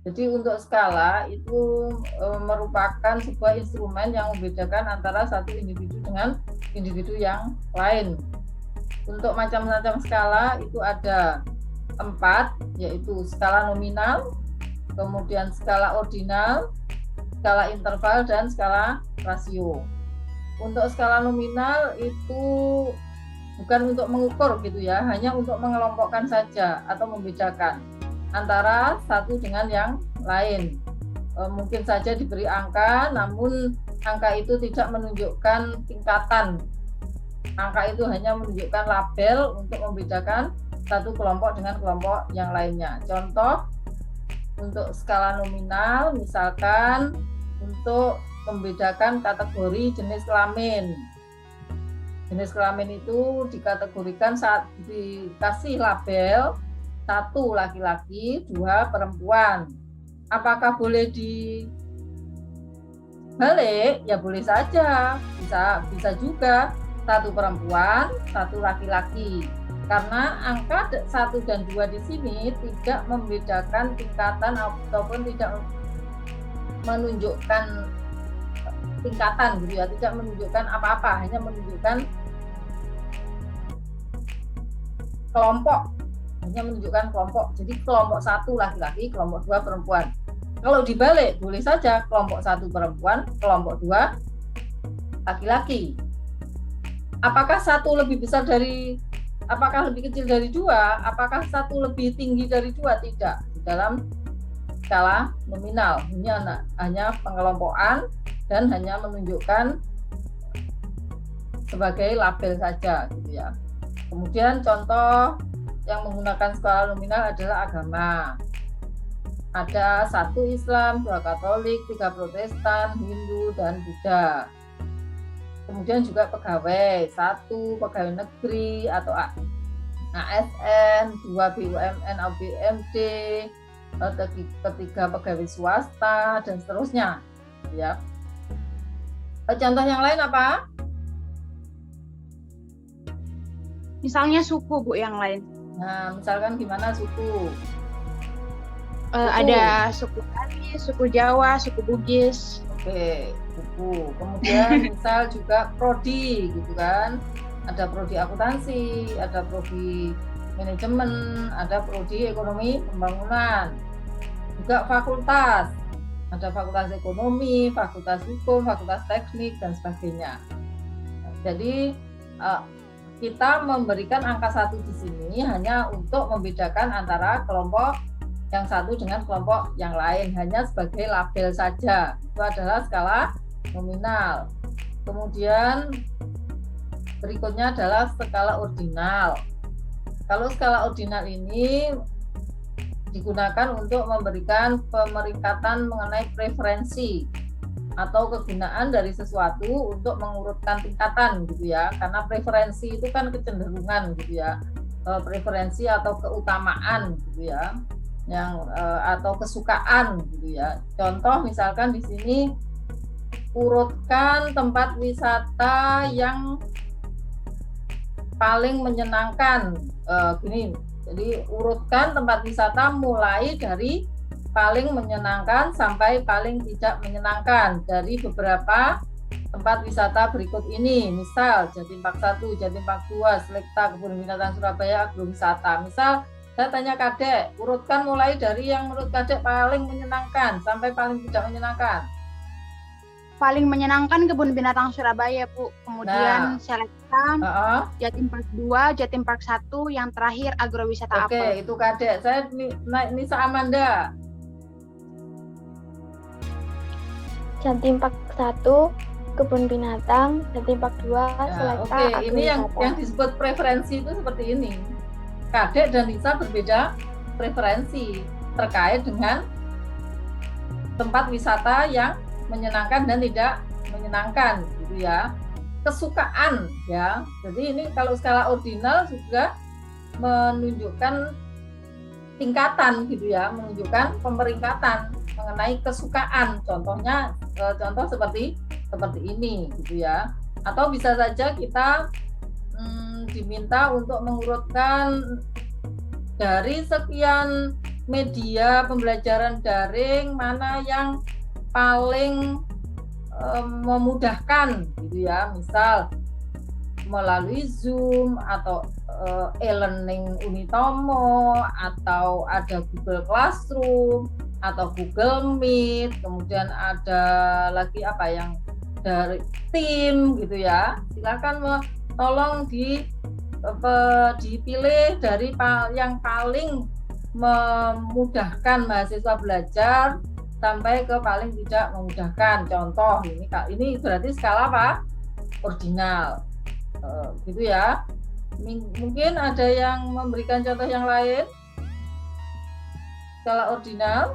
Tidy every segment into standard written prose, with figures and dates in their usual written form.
Jadi untuk skala itu merupakan sebuah instrumen yang membedakan antara satu individu dengan individu yang lain. Untuk macam-macam skala itu ada 4, yaitu skala nominal, kemudian skala ordinal, skala interval, dan skala rasio. Untuk skala nominal itu bukan untuk mengukur gitu ya, hanya untuk mengelompokkan saja atau membedakan antara satu dengan yang lain. Mungkin saja diberi angka, namun angka itu tidak menunjukkan tingkatan. Angka itu hanya menunjukkan label untuk membedakan satu kelompok dengan kelompok yang lainnya. Contoh, untuk skala nominal, misalkan untuk membedakan kategori jenis kelamin. Jenis kelamin itu dikategorikan saat dikasih label 1 laki-laki, 2 perempuan. Apakah boleh dibalik? Ya boleh saja, bisa juga 1 perempuan, 1 laki-laki. Karena angka 1 dan 2 di sini tidak membedakan tingkatan ataupun tidak menunjukkan tingkatan gitu ya, tidak menunjukkan apa-apa, hanya menunjukkan kelompok, hanya menunjukkan kelompok. Jadi kelompok 1 laki-laki, kelompok 2 perempuan. Kalau dibalik boleh saja kelompok 1 perempuan, kelompok 2 laki-laki. Apakah 1 lebih besar dari, apakah lebih kecil dari 2? Apakah 1 lebih tinggi dari 2? Tidak. Di dalam skala nominal hanya pengelompokan dan hanya menunjukkan sebagai label saja gitu ya. Kemudian contoh yang menggunakan skala nominal adalah agama. Ada 1 Islam, 2 Katolik, 3 Protestan, Hindu, dan Buddha. Kemudian juga pegawai, 1 pegawai negeri atau ASN, 2 BUMN atau BUMD, 3 pegawai swasta, dan seterusnya. Ya. Contoh yang lain apa? Misalnya suku, Bu, yang lain. Nah, misalkan gimana suku? Ada suku Bali, suku Jawa, suku Bugis. Oke, suku. Kemudian misal juga prodi gitu kan. Ada prodi akuntansi, ada prodi manajemen, ada prodi ekonomi pembangunan. Juga fakultas. Ada fakultas ekonomi, fakultas hukum, fakultas teknik, dan sebagainya. Jadi kita memberikan angka 1 di sini hanya untuk membedakan antara kelompok yang satu dengan kelompok yang lain, hanya sebagai label saja. Itu adalah skala nominal. Kemudian berikutnya adalah skala ordinal. Kalau skala ordinal ini digunakan untuk memberikan pemeringkatan mengenai preferensi atau kegunaan dari sesuatu untuk mengurutkan tingkatan gitu ya, karena preferensi itu kan kecenderungan gitu ya, preferensi atau keutamaan gitu ya, yang atau kesukaan gitu ya. Contoh misalkan di sini urutkan tempat wisata yang paling menyenangkan, gini. Jadi urutkan tempat wisata mulai dari paling menyenangkan sampai paling tidak menyenangkan dari beberapa tempat wisata berikut ini. Misal Jatim Park 1, Jatim Park 2, Selekta, Kebun Binatang Surabaya, Agrowisata. Misal saya tanya Kadek, urutkan mulai dari yang menurut Kadek paling menyenangkan sampai paling tidak menyenangkan. Paling menyenangkan Kebun Binatang Surabaya, Bu. Kemudian Selekta, Jatim Park 2, Jatim Park 1, yang terakhir Agrowisata Apel. Oke, itu Kadek. Saya Nisa Amanda. Jatim Park 1, Kebun Binatang, Jatim Park 2, Selekta, Agrowisata. Ini yang disebut preferensi itu seperti ini. Kadek dan Nisa berbeda preferensi terkait dengan tempat wisata yang menyenangkan dan tidak menyenangkan gitu ya, kesukaan ya. Jadi ini kalau skala ordinal juga menunjukkan tingkatan gitu ya, menunjukkan pemeringkatan mengenai kesukaan. Contohnya contoh seperti ini gitu ya. Atau bisa saja kita diminta untuk mengurutkan dari sekian media pembelajaran daring mana yang paling memudahkan gitu ya, misal melalui Zoom atau e-learning Unitomo atau ada Google Classroom atau Google Meet, kemudian ada lagi apa yang dari tim gitu ya. Silakan tolong dipilih dari yang paling memudahkan mahasiswa belajar sampai ke paling tidak memudahkan. Contoh ini berarti skala apa? Ordinal, gitu ya. Mungkin ada yang memberikan contoh yang lain skala ordinal.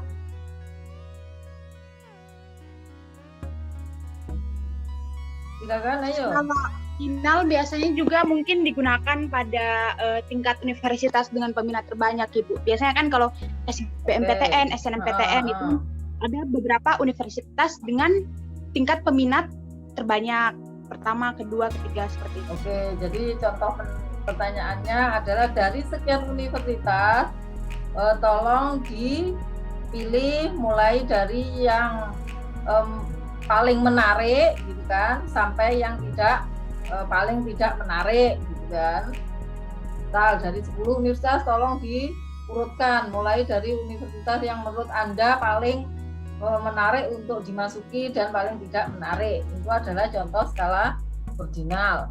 Silakan, ayo. Skala ordinal biasanya juga mungkin digunakan pada tingkat universitas dengan peminat terbanyak, Ibu. Biasanya kan kalau SBMPTN, SNMPTN itu ada beberapa universitas dengan tingkat peminat terbanyak, pertama, kedua, ketiga, seperti itu. Oke, jadi contoh pertanyaannya adalah dari sekian universitas, tolong dipilih mulai dari yang paling menarik gitu kan, sampai yang paling tidak menarik gitu kan. Nah, dari 10 universitas tolong diurutkan mulai dari universitas yang menurut Anda paling menarik untuk dimasuki dan paling tidak menarik. Itu adalah contoh skala ordinal.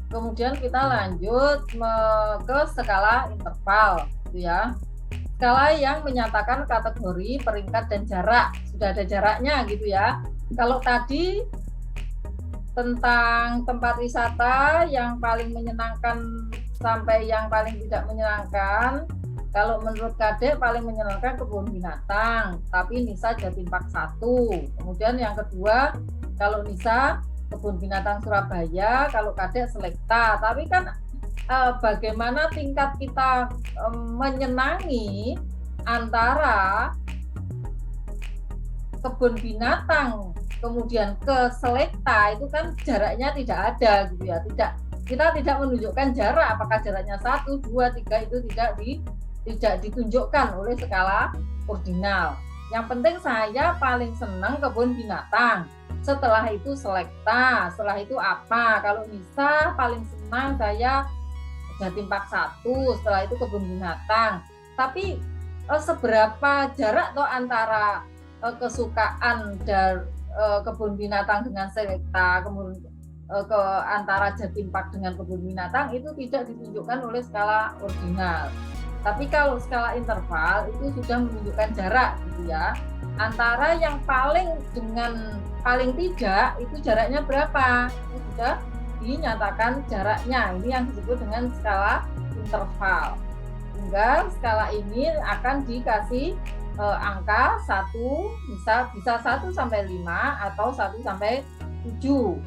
Kemudian kita lanjut ke skala interval, gitu ya. Skala yang menyatakan kategori, peringkat, dan jarak. Sudah ada jaraknya gitu ya. Kalau tadi tentang tempat wisata yang paling menyenangkan sampai yang paling tidak menyenangkan, kalau menurut Kadek paling menyenangkan kebun binatang, tapi Nisa Jatim Park 1. Kemudian yang kedua, kalau Nisa kebun binatang Surabaya, kalau Kadek Selekta. Tapi kan bagaimana tingkat kita menyenangi antara kebun binatang kemudian ke Selekta, itu kan jaraknya tidak ada gitu ya. Kita tidak menunjukkan jarak, apakah jaraknya 1, 2, 3, itu tidak ditunjukkan oleh skala ordinal. Yang penting saya paling senang kebun binatang, setelah itu Selekta, setelah itu apa. Kalau Nisa paling senang saya Jatim Park 1, setelah itu kebun binatang. Tapi seberapa jarak tuh antara kesukaan dari kebun binatang dengan Selekta, kemudian ke antara Jatim Park dengan kebun binatang, itu tidak ditunjukkan oleh skala ordinal. Tapi kalau skala interval itu sudah menunjukkan jarak gitu ya. Antara yang paling dengan paling tidak itu jaraknya berapa? Itu sudah dinyatakan jaraknya. Ini yang disebut dengan skala interval. Sehingga skala ini akan dikasih angka 1, bisa 1 sampai 5 atau 1 sampai 7.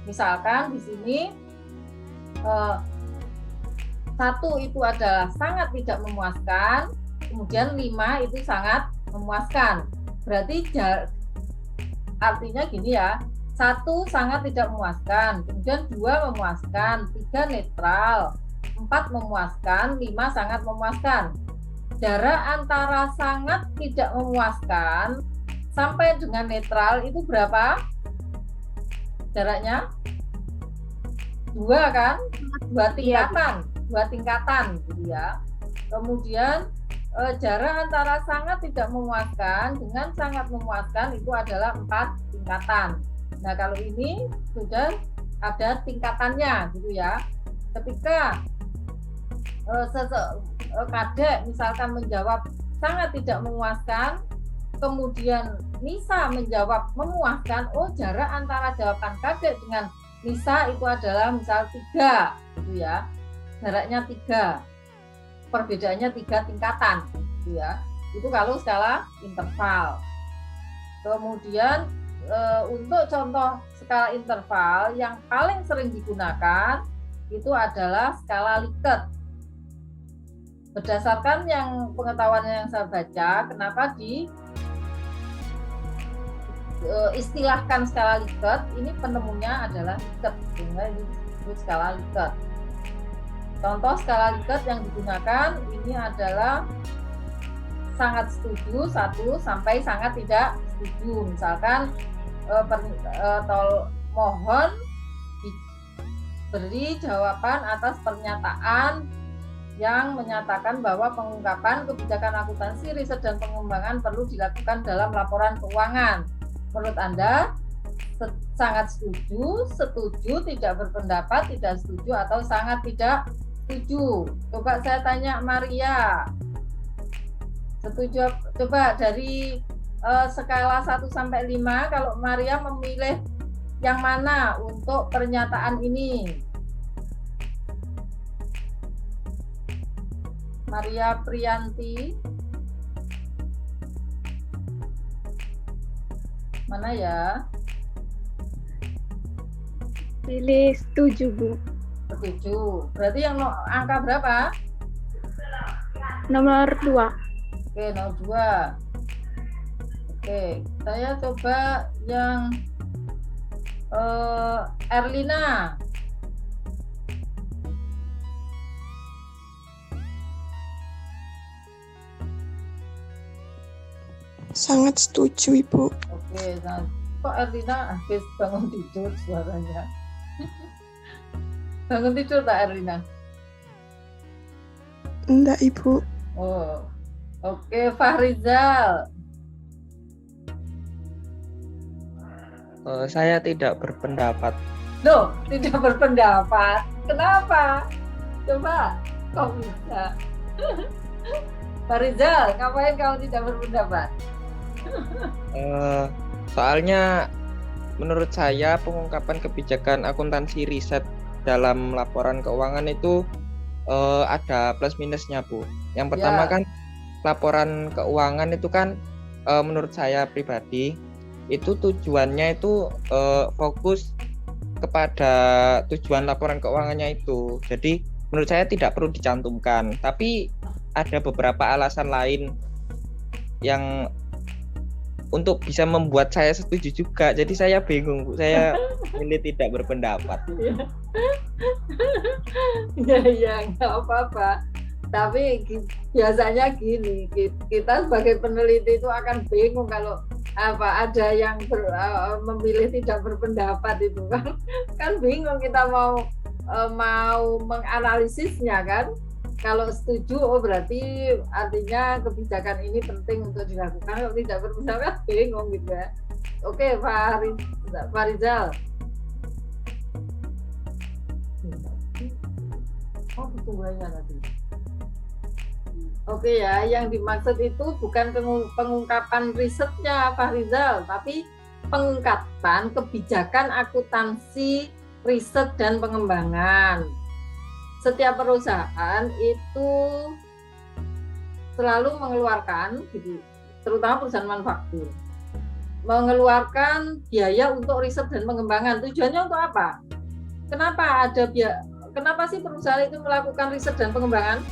Misalkan di sini 1 itu adalah sangat tidak memuaskan, kemudian 5 itu sangat memuaskan. Berarti artinya gini ya, 1 sangat tidak memuaskan, kemudian 2 memuaskan, 3 netral, 4 memuaskan, 5 sangat memuaskan. Jarak antara sangat tidak memuaskan sampai dengan netral itu berapa? Jaraknya? 2 kan? 2 tingkatan. 2 tingkatan gitu ya. Kemudian jarak antara sangat tidak memuaskan dengan sangat memuaskan itu adalah 4 tingkatan. Nah, kalau ini sudah ada tingkatannya gitu ya. Ketika Kadek misalkan menjawab sangat tidak memuaskan, kemudian Nisa menjawab memuaskan, oh jarak antara jawaban Kadek dengan Nisa itu adalah misal 3 gitu ya. Jaraknya 3, perbedaannya 3 tingkatan gitu ya. Itu kalau skala interval. Kemudian untuk contoh skala interval yang paling sering digunakan itu adalah skala Likert. Berdasarkan yang pengetahuan yang saya baca, kenapa istilahkan skala Likert, ini penemunya adalah Likert, sehingga ini disebut skala Likert. Contoh skala Likert yang digunakan ini adalah sangat setuju 1 sampai sangat tidak setuju. Misalkan mohon diberi jawaban atas pernyataan yang menyatakan bahwa pengungkapan kebijakan akuntansi, riset dan pengembangan perlu dilakukan dalam laporan keuangan. Menurut Anda sangat setuju, setuju, tidak berpendapat, tidak setuju, atau sangat tidak setuju? Coba saya tanya Maria. Setuju? Coba dari skala 1 sampai 5, kalau Maria memilih yang mana untuk pernyataan ini? Maria Priyanti. Mana ya? Pilih setuju, Bu. Setuju. Berarti yang angka berapa? Nomor 2. Oke, nomor 2. Oke, saya coba yang Erlina. Sangat setuju, Ibu. Oke, nah kok Erlina habis bangun tidur suaranya? Bangun tidur tak Erlina? Enggak, Ibu. Oh, oke, Fahrizal. Saya tidak berpendapat. Loh, tidak berpendapat. Kenapa? Coba, kok bisa? Fahrizal, ngapain kamu tidak berpendapat? Soalnya menurut saya pengungkapan kebijakan akuntansi riset dalam laporan keuangan itu ada plus minusnya, Bu. Yang pertama kan laporan keuangan itu kan menurut saya pribadi itu tujuannya itu fokus kepada tujuan laporan keuangannya itu. Jadi menurut saya tidak perlu dicantumkan. Tapi ada beberapa alasan lain yang untuk bisa membuat saya setuju juga. Jadi saya bingung, Bu. Saya milih tidak berpendapat. Ya, nggak apa-apa. Tapi biasanya gini, kita sebagai peneliti itu akan bingung kalau ada yang memilih tidak berpendapat itu kan bingung, kita mau menganalisisnya kan. Kalau setuju, oh berarti artinya kebijakan ini penting untuk dilakukan. Kalau tidak berpendapat, bingung gitu ya. Oke, Pak Rizal. Oh, tungguannya nanti. Oke ya, yang dimaksud itu bukan pengungkapan risetnya, Pak Rizal, tapi pengungkapan kebijakan akuntansi, riset dan pengembangan. Setiap perusahaan itu selalu mengeluarkan, gitu, terutama perusahaan manufaktur, mengeluarkan biaya untuk riset dan pengembangan. Tujuannya untuk apa? Kenapa sih perusahaan itu melakukan riset dan pengembangan?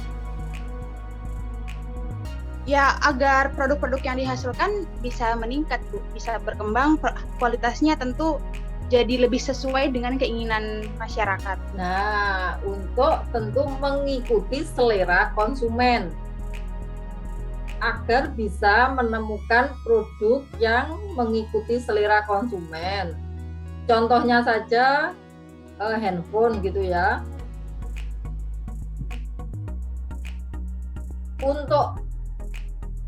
Ya, agar produk-produk yang dihasilkan bisa meningkat, Bu, bisa berkembang, kualitasnya tentu jadi lebih sesuai dengan keinginan masyarakat. Nah, untuk tentu mengikuti selera konsumen agar bisa menemukan produk yang mengikuti selera konsumen. Contohnya saja handphone gitu ya. Untuk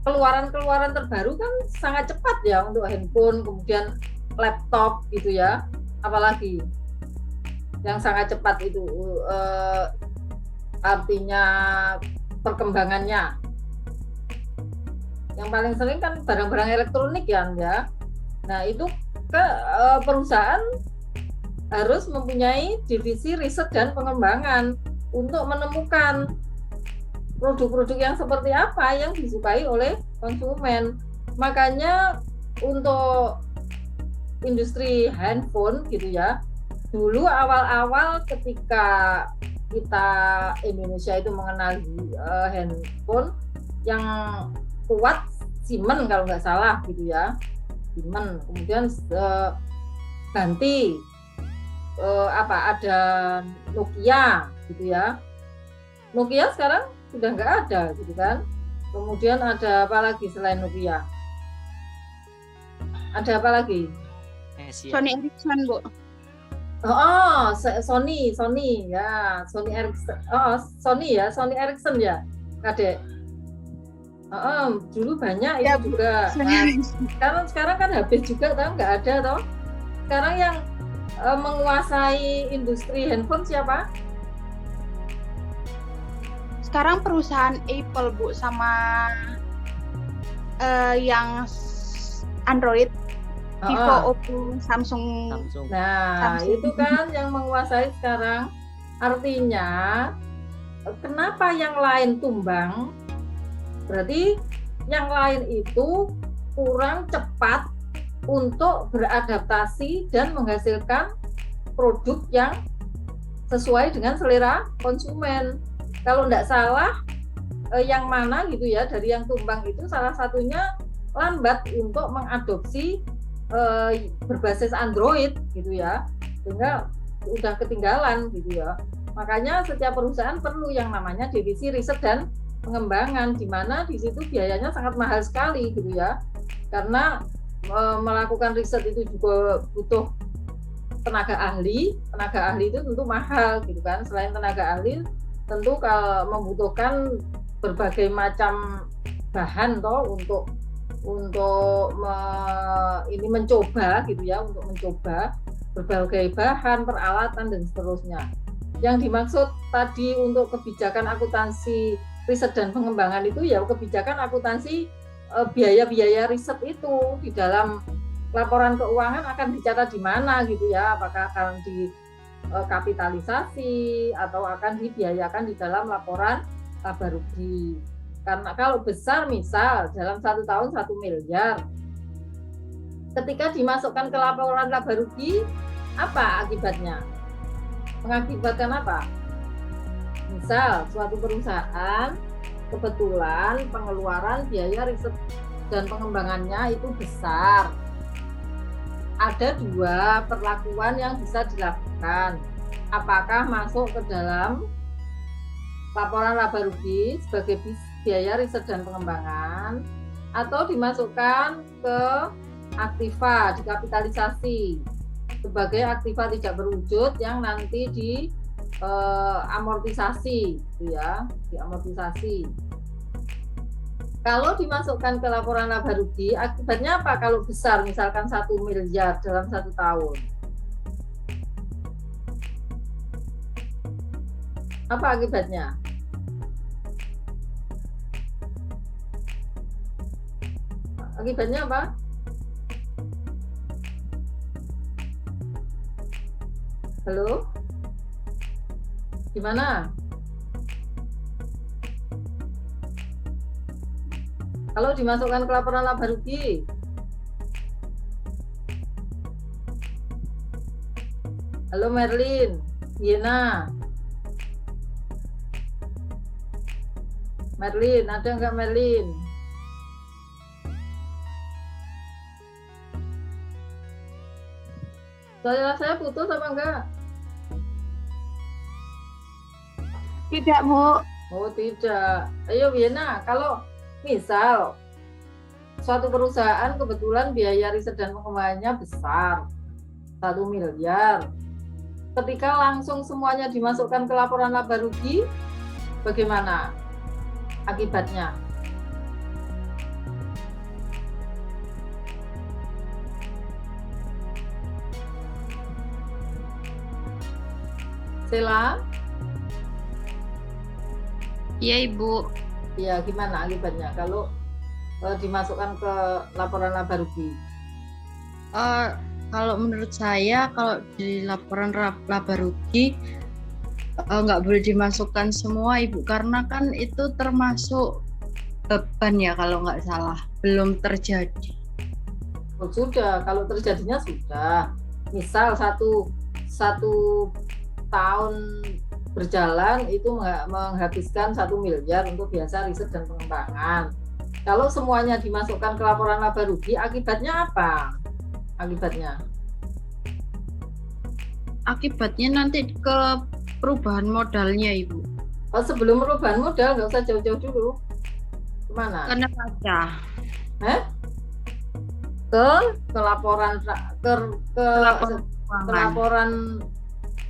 keluaran terbaru kan sangat cepat ya untuk handphone, kemudian laptop gitu ya, apalagi yang sangat cepat itu artinya perkembangannya. Yang paling sering kan barang-barang elektronik ya. Nah itu perusahaan harus mempunyai divisi riset dan pengembangan untuk menemukan produk-produk yang seperti apa yang disukai oleh konsumen. Makanya untuk industri handphone gitu ya, dulu awal-awal ketika kita Indonesia itu mengenali handphone yang kuat Siemens kalau nggak salah gitu ya, Siemens. Kemudian ganti ada Nokia gitu ya. Nokia sekarang sudah nggak ada gitu kan. Kemudian ada apa lagi selain Nokia? Ada apa lagi? Sony Ericsson, Bu. Oh, Sony ya, Sony Ericsson. Oh, Sony ya, Sony Ericsson ya, Kadek. Dulu banyak Ya, itu Bu. juga. Sony Nah, Ericsson. sekarang kan habis juga, tahu nggak ada toh? Sekarang yang menguasai industri handphone siapa? Sekarang perusahaan Apple, Bu, sama yang Android, Vivo, Oppo, Samsung. Nah, Samsung. itu kan yang menguasai sekarang. Artinya, kenapa yang lain tumbang? Berarti yang lain itu kurang cepat untuk beradaptasi dan menghasilkan produk yang sesuai dengan selera konsumen. Kalau tidak salah, yang mana gitu ya, dari yang tumbang itu salah satunya lambat untuk mengadopsi berbasis Android gitu ya, sehingga udah ketinggalan gitu ya. Makanya setiap perusahaan perlu yang namanya divisi riset dan pengembangan, di mana di situ biayanya sangat mahal sekali gitu ya, karena melakukan riset itu juga butuh tenaga ahli itu tentu mahal gitu kan. Selain tenaga ahli, tentu kalau membutuhkan berbagai macam bahan toh untuk ini mencoba gitu ya, untuk mencoba berbagai bahan, peralatan dan seterusnya. Yang dimaksud tadi untuk kebijakan akuntansi riset dan pengembangan itu ya kebijakan akuntansi biaya-biaya riset itu di dalam laporan keuangan akan dicatat di mana gitu ya, apakah akan dikapitalisasi atau akan dibiayakan di dalam laporan laba rugi. Karena kalau besar misal dalam 1 tahun 1 miliar, ketika dimasukkan ke laporan laba rugi, apa akibatnya? Mengakibatkan apa? Misal suatu perusahaan kebetulan pengeluaran biaya riset dan pengembangannya itu besar. Ada 2 perlakuan yang bisa dilakukan. Apakah masuk ke dalam laporan laba rugi sebagai biaya riset dan pengembangan, atau dimasukkan ke aktiva, dikapitalisasi sebagai aktiva tidak berwujud yang nanti amortisasi gitu ya, diamortisasi. Kalau dimasukkan ke laporan laba rugi, akibatnya apa kalau besar, misalkan 1 miliar dalam 1 tahun? Apa akibatnya? Akibatnya apa? Halo? Gimana? Kalau dimasukkan ke laporan laba rugi, halo Merlin, Yena, Merlin, ada nggak Merlin? Saya putus apa enggak? Tidak, Bu. Oh tidak. Ayo Yena, kalau misal suatu perusahaan kebetulan biaya riset dan pengembangannya besar, 1 miliar. Ketika langsung semuanya dimasukkan ke laporan laba rugi, bagaimana akibatnya? Sela? Iya, Ibu. Ya, gimana akibatnya kalau dimasukkan ke laporan laba rugi? Kalau menurut saya, kalau di laporan laba rugi nggak boleh dimasukkan semua, Ibu, karena kan itu termasuk beban ya kalau nggak salah, belum terjadi. Oh, sudah, kalau terjadinya sudah. Misal satu tahun berjalan itu menghabiskan 1 miliar untuk biasa riset dan pengembangan. Kalau semuanya dimasukkan ke laporan laba rugi, akibatnya apa? Akibatnya nanti ke perubahan modalnya, Ibu. Oh, sebelum perubahan modal nggak usah jauh-jauh dulu. Kemana? Karena saja. Ke laporan ke laporan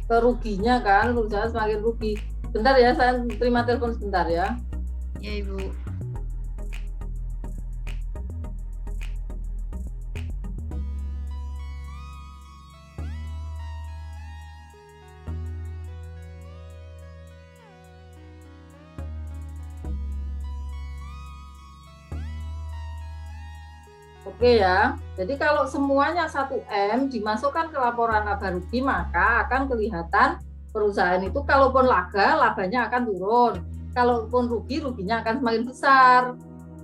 keruginya kan, perusahaan semakin rugi. Bentar ya, saya terima telepon sebentar ya. Ya Ibu. Oke ya, jadi kalau semuanya 1M dimasukkan ke laporan laba rugi, maka akan kelihatan perusahaan itu kalaupun labanya akan turun. Kalaupun rugi, ruginya akan semakin besar.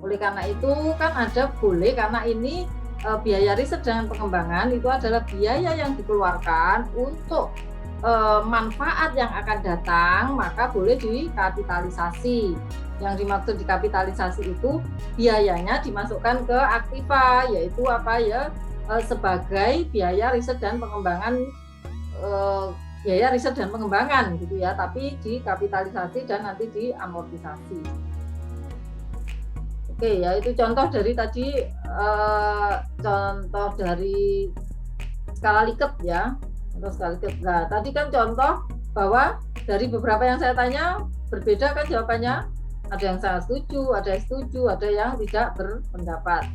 Oleh karena itu kan ada boleh, karena ini biaya riset dan pengembangan itu adalah biaya yang dikeluarkan untuk manfaat yang akan datang, maka boleh dikapitalisasi. Yang dimaksud dikapitalisasi itu biayanya dimasukkan ke aktiva, yaitu apa ya, sebagai biaya riset dan pengembangan, gitu ya, tapi dikapitalisasi dan nanti diamortisasi. Oke ya, itu contoh dari tadi, contoh dari skala Likert ya, contoh skala Likert. Nah, tadi kan contoh bahwa dari beberapa yang saya tanya berbeda kan jawabannya. Ada yang sangat setuju, ada yang setuju, ada yang tidak berpendapat.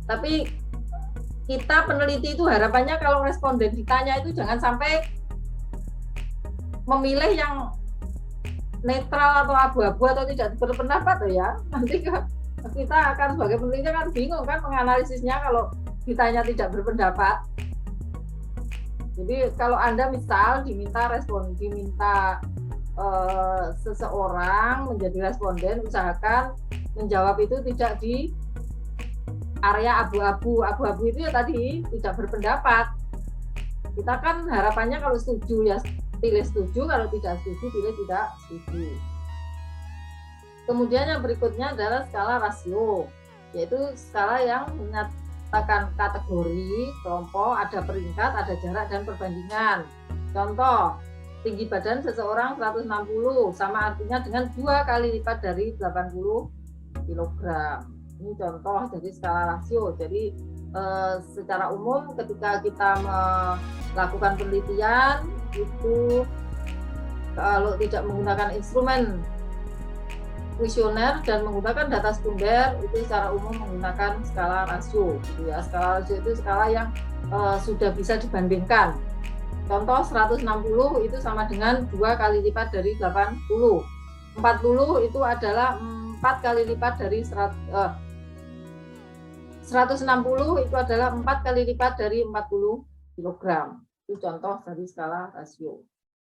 Tapi kita peneliti itu harapannya kalau responden ditanya itu jangan sampai memilih yang netral atau abu-abu atau tidak berpendapat ya. Nanti kita akan sebagai peneliti kan bingung kan menganalisisnya kalau ditanya tidak berpendapat. Jadi kalau Anda misal diminta seseorang menjadi responden, usahakan menjawab itu tidak di area abu-abu. Abu-abu itu ya tadi tidak berpendapat. Kita kan harapannya kalau setuju ya pilih setuju, kalau tidak setuju pilih tidak setuju. Kemudian yang berikutnya adalah skala rasio, yaitu skala yang menyatakan kategori, kelompok, ada peringkat, ada jarak dan perbandingan. Contoh, tinggi badan seseorang 160 sama artinya dengan 2 kali lipat dari 80 kg. Ini contoh dari skala rasio. Jadi secara umum ketika kita melakukan penelitian itu kalau tidak menggunakan instrumen kuesioner dan menggunakan data sekunder itu secara umum menggunakan skala rasio. Gitu ya. Skala rasio itu skala yang sudah bisa dibandingkan. Contoh 160 itu sama dengan 2 kali lipat dari 80. 40 itu adalah 4 kali lipat dari 160 itu adalah 4 kali lipat dari 40 kg. Itu contoh dari skala rasio.